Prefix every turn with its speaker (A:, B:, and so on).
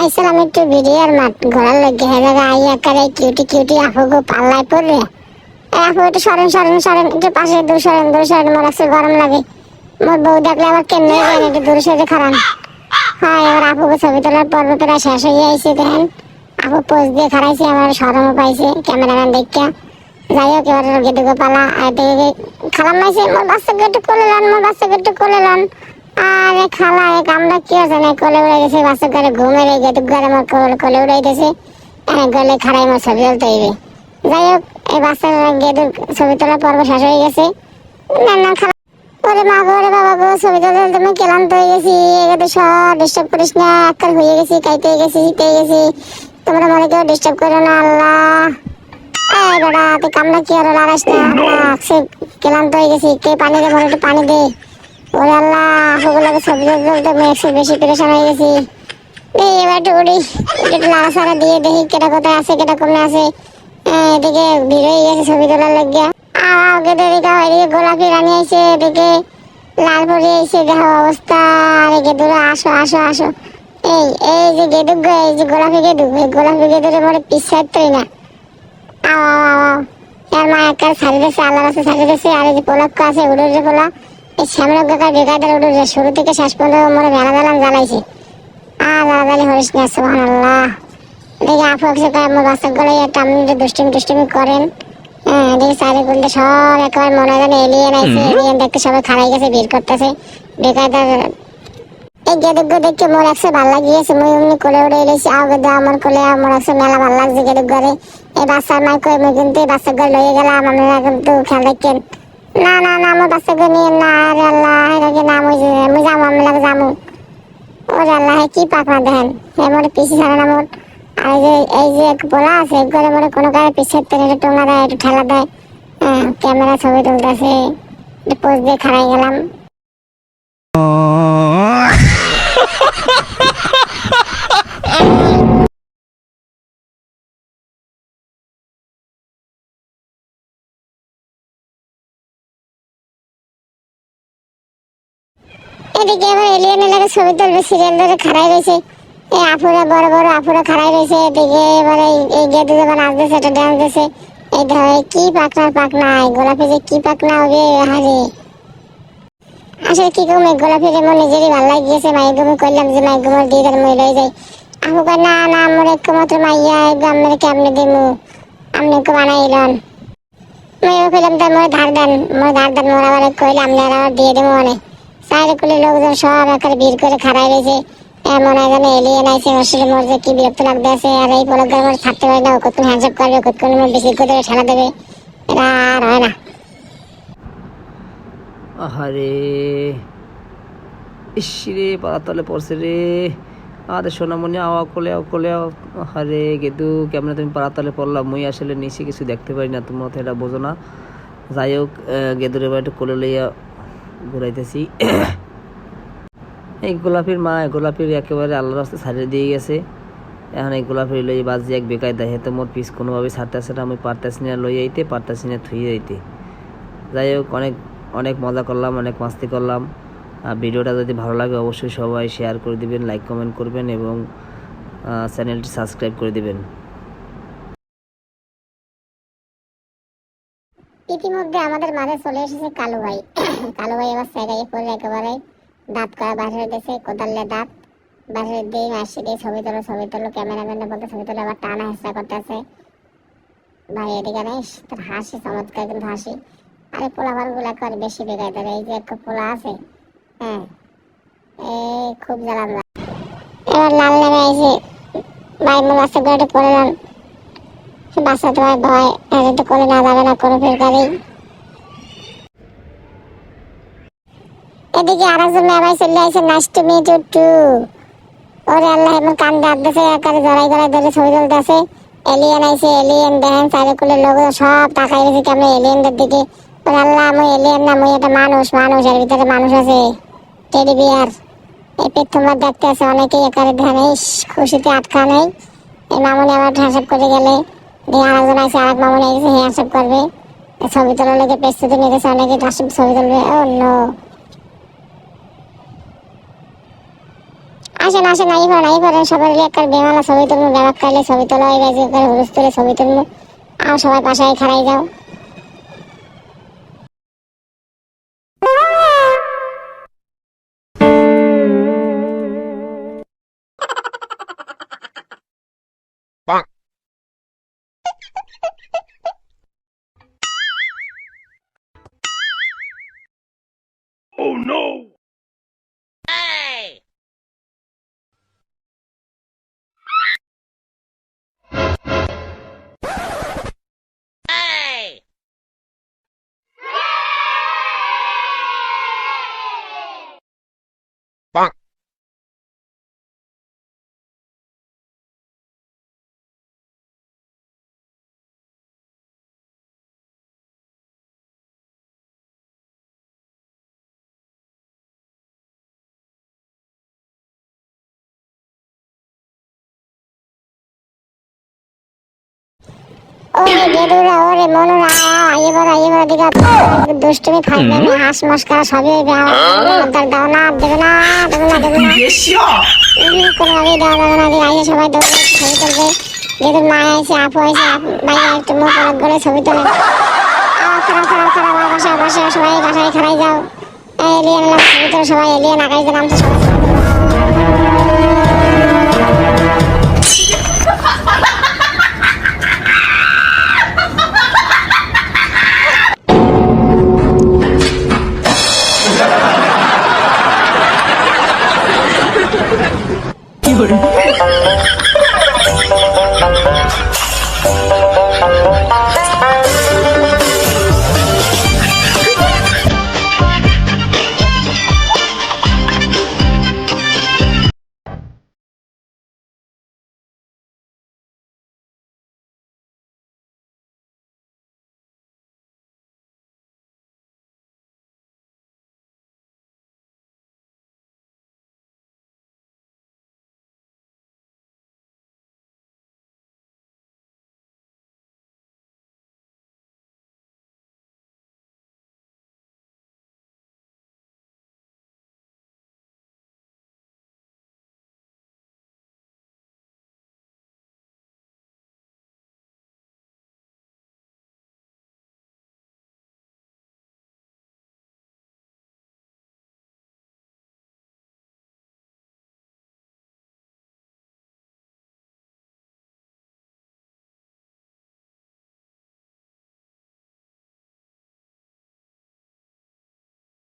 A: আইসালাম একটু ভিডিওর মাঠ ঘোরার লাগে হে জায়গা আইয়া করে কিউটি কিউটি আফুগো পাল্লায় পড়বে। আপু একটু সরেন সরেন সরেন, একটু পাশে দূর সরেন দূর সরেন, আমার কাছে গরম লাগে। মোর বউ দেখলে আবার কেমনে যায়, একটু দূর সরে খারান। হ্যাঁ, এবার আপুকে ছবি তোলার পর্ব প্রায় শেষ হয়ে আইছে। দেখেন আপু পোজ দিয়ে খারাইছে, আমার সরমও পাইছে ক্যামেরাম্যান দেখা। যাই হোক, এবার গেটুকে পালা আর দেখে খালাম মাইছে, মোর বাচ্চাকে একটু কোলে লন, মোর বাচ্চাকে একটু কোলে লন। আরে খালা এক আমরা কি আছে না, কোলে উড়াই গেছে বাচ্চা করে ঘুমের এই গেটুক ঘরে আমার কোলে উড়াই গেছে। গলে খারাই আমার ছবি তুলতে হইবে। যাই হোক, এই বাচ্চার গেটুক ছবি তোলার পর্ব শেষ হয়ে গেছে। না না খালা, ওরে মা গো, ওরে বাবা গো, ছবি তুলতে তুলতে আমি ক্লান্ত হয়ে গেছি। এগুলো সব ডিস্টার্ব করিস না, আক্কাল হয়ে গেছি, কাইতে গেছি, জিতে গেছি। তোমরা মনে কেউ ডিস্টার্ব করো না। আল্লাহ এই বেটা, তুই কামনা কি আর লাগাস না। সে ক্লান্ত হয়ে গেছি, কে পানি দে, মনে একটু পানি দে। ওরে আল্লাহ, ওগুলোকে ছবি তুলতে আমি একটু বেশি পেরেশান হয়ে গেছি। এই এবার একটু উড়ি, একটু লাড়াছাড়া দিয়ে দেখি কেটা কোথায় আছে, কেটা কমে আছে। এদিকে ভিড় হয়ে গেছে ছবি তোলার লাগিয়া। আগে এদিকে গোলাপি রানী আইছে, এদিকে লাল পরি আইছে, দেখো অবস্থা। আর গেদুরে আসো আসো আসো। এই এই যে গেদুক, এই যে গোলাপি গেদুক, এই গোলাপি গেদুরে মনে পিছাইতই না। আও আও আও আও, এর মা একার ছাড়ি দিয়েছে, আল্লাহ রাস্তা ছাড়ি দিয়েছে। আর এই যে পোলাক্ষ আছে উড়ুর যে পোলা, এই শ্যামলক কাকার বেকায়দার উড়ুর যে শুরু থেকে শেষ পর্যন্ত মনে ভেলা ভেলাম জ্বালাইছে। জ্বালাজালি হরিস না, সুবহানাল্লাহ। দেখি আপু একশো আমার বাচ্চা গলে একটা আপনি দুষ্টুমি টুষ্টুমি করেন। দেখি চারি গুলতে সব একেবারে মনে হয় যেন এলিয়েন আইছে, এলিয়েন দেখতে সবাই খাড়াই গেছে, ভিড় করতেছে বেকায়দার। এই গেদুগ্য দেখতে মোর একশো ভাল লাগিয়েছে, মুই এমনি কোলে উড়ে এলেছি। আগে দে আমার কোলে, আমার একশো মেলা ভাল লাগছে গেদুগ্গরে। এই বাচ্চার মাই কই মুই কিন্তু এই বাচ্চা ঘর লইয়ে গেলাম, আপনারা কিন্তু খেয়াল রাখেন। না না না, আমার বাচ্চাকে নিয়ে না। আরে আল্লাহ, এটাকে না, মুই যাবো, আমি লাগে যাবো। ওরে আল্লাহ, কি পাকনা দেখেন, এমন পিছিয়ে ছাড়ে না মোট। আর এই যে বলা আছে ঘরে মনে কোনো কারণে পিছের থেকে একটু টোঙা দেয়, একটু ঠেলা দেয়। ক্যামেরা ছবি তুলতেছে, একটু পোজ দিয়ে খাড়াই গেলাম। এদিকে এবার এলিয়েন এলাকা ছবি তুলবে, সিরিয়াল ধরে খাড়াই রয়েছে। এই আপুরা বড় বড় আপুরা খাড়াই রয়েছে। এদিকে এবার এই গেদু যখন আসতেছে, এটা ডান্স দিচ্ছে। এই ধরে কি পাকনার পাকনা, গোলাপি যে কি পাকনা হবে। হারে আসলে কি করবো, গোলাপি রে মনে নিজেরই ভালো লাগিয়েছে। মাইগুমি করলাম যে মাইগুমর দিয়ে তার মই লই যাই। আপু কয় না না, আমার একটু মাত্র মাইয়া, আপনার কেমনে দিমু, আপনি একটু বানাইলেন। মেয়েও কইলাম তার মনে ধার দেন, মনে ধার দেন। মোর আবার কইলে আপনার আবার দিয়ে দেবো মানে। সাইডে কুলে লোকজন সব একেবারে ভিড় করে খাড়াই রয়েছে। মনে হয় যেন এলিয়েন আইছে। আসলে মোর যে কি বিরক্ত লাগতে আছে। আর এই পোলাপদের আমার থাকতে পারি না, কতক্ষণ হ্যান্ডশেক করবে, কতক্ষণ বেশি করে ঠেলা দেবে, এটা আর হয় না।
B: আহারে ইসরে পাতালে পড়ছে রে। আরে সোনামণি আওয়া কোলে আও কোলে আও। আরে গেদু কেমন তুমি পাতালে পড়লাম, মুই আসলে নিচে কিছু দেখতে পারি না, তোমরা তো এটা বোঝো না। যাই হোক, গেদুর এবার একটু কোলে লইয়া ঘুরাইতেছি। এই গোলাপির মা, গোলাপির একেবারে আল্লাহ রাস্তা ছাড়িয়ে দিয়ে গেছে। এখন এই গোলাপির লই বাজি এক বেকায় দেখে তো মোর পিস কোনোভাবে ছাড়তেছে না, আমি পারতেছি না লই আইতে, পারতেছি না থুয়ে আইতে। যাই হোক, অনেক অনেক মজা করলাম, অনেক মাস্তি করলাম। ভিডিওটা যদি ভালো লাগে অবশ্যই সবাই শেয়ার করে দিবেন, লাইক কমেন্ট করবেন এবং চ্যানেলটি সাবস্ক্রাইব করে দিবেন।
A: ইতিমধ্যে আমাদের মাঝে চলে এসেছে কালু ভাই। কালু ভাই এবার জায়গায় পড়ে একেবারে দাঁত করা বাহির হইতেছে, কোদালে দাঁত বাহির দিয়ে আসছে দিয়ে ছবি তোলো ছবি তোলো। ক্যামেরাম্যানের বলতে ছবি তোলো, আবার টানা হেসা করতেছে। ভাই এদিকে নেস, তোর হাসি চমৎকার কিন্তু হাসি। আরে পোলাবার গুলা করে বেশি বেগায় ধরে। এই যে একটা পোলা আছে, হ্যাঁ এই খুব জ্বালান। এবার লাল নেমে আইছে, ভাই মো বাচ্চা করে করে যান। বাচ্চা তোমার ভয়, এদের তো করে না যাবে না কোনো ফিরকারি। এদিকে আরেকজন মেয়ে চলে আসে, nice to meet you too. ওরে আল্লাহ, এমন কান্দে আদতেছে, একারে জড়াই গড়াই ধরে ছবি তুলতেছে। এলিয়েন আইছে, এলিয়েন দেখেন চারিকুলে লোক সব তাকাই রয়েছে কেমন এলিয়েনদের দিকে। ওরে আল্লাহ, আমি এলিয়েন না, মুই একটা মানুষ। মানুষ এর ভিতরে মানুষ আছে, টেডি বিয়ার। এই প্রথমবার দেখতে আছে অনেকেই, একারে ধ্যান খুশিতে আটকা নেই। এই মামুনি আবার হ্যান্ডশেক করে গেলে দিয়ে আরেকজন আছে, আরেক মামুনি আইছে হ্যান্ডশেক করবে। ছবি তোলার লেগে প্রস্তুতি নিতেছে অনেকে, ছবি তুলবে। ও নো, আসেন আসেন, নাই করেন সবার একটা বেমালা ছবি তুলবো, ব্যাগ কাইলে ছবি তোলা হয়ে গেছে, হুরুস তুলে ছবি তুলবো। আর সবাই পাশায় খাড়াই যাও। ওরে গেদুরা, ওরে মনুরা, আইয়ে বড় দিকে দুষ্টুমি ফাইজলামি হাঁস মস্করা সবই হইবে। দাও না, দেবে না, কোনোভাবেই দেওয়া যাবে না। যে আইয়ে সবাই দৌড়ে ছবি তুলবে। গেদুর মা আইছে, আপু আইছে, ভাইয়া একটু মুখ অনেক করে ছবি তোলে। খারাপ বাসায় সবাই বাসায় খাড়াই যাও। এলিয়েন ছবি তোলে সবাই, এলিয়েন আকাশে নামছে সবাই।
C: কি করে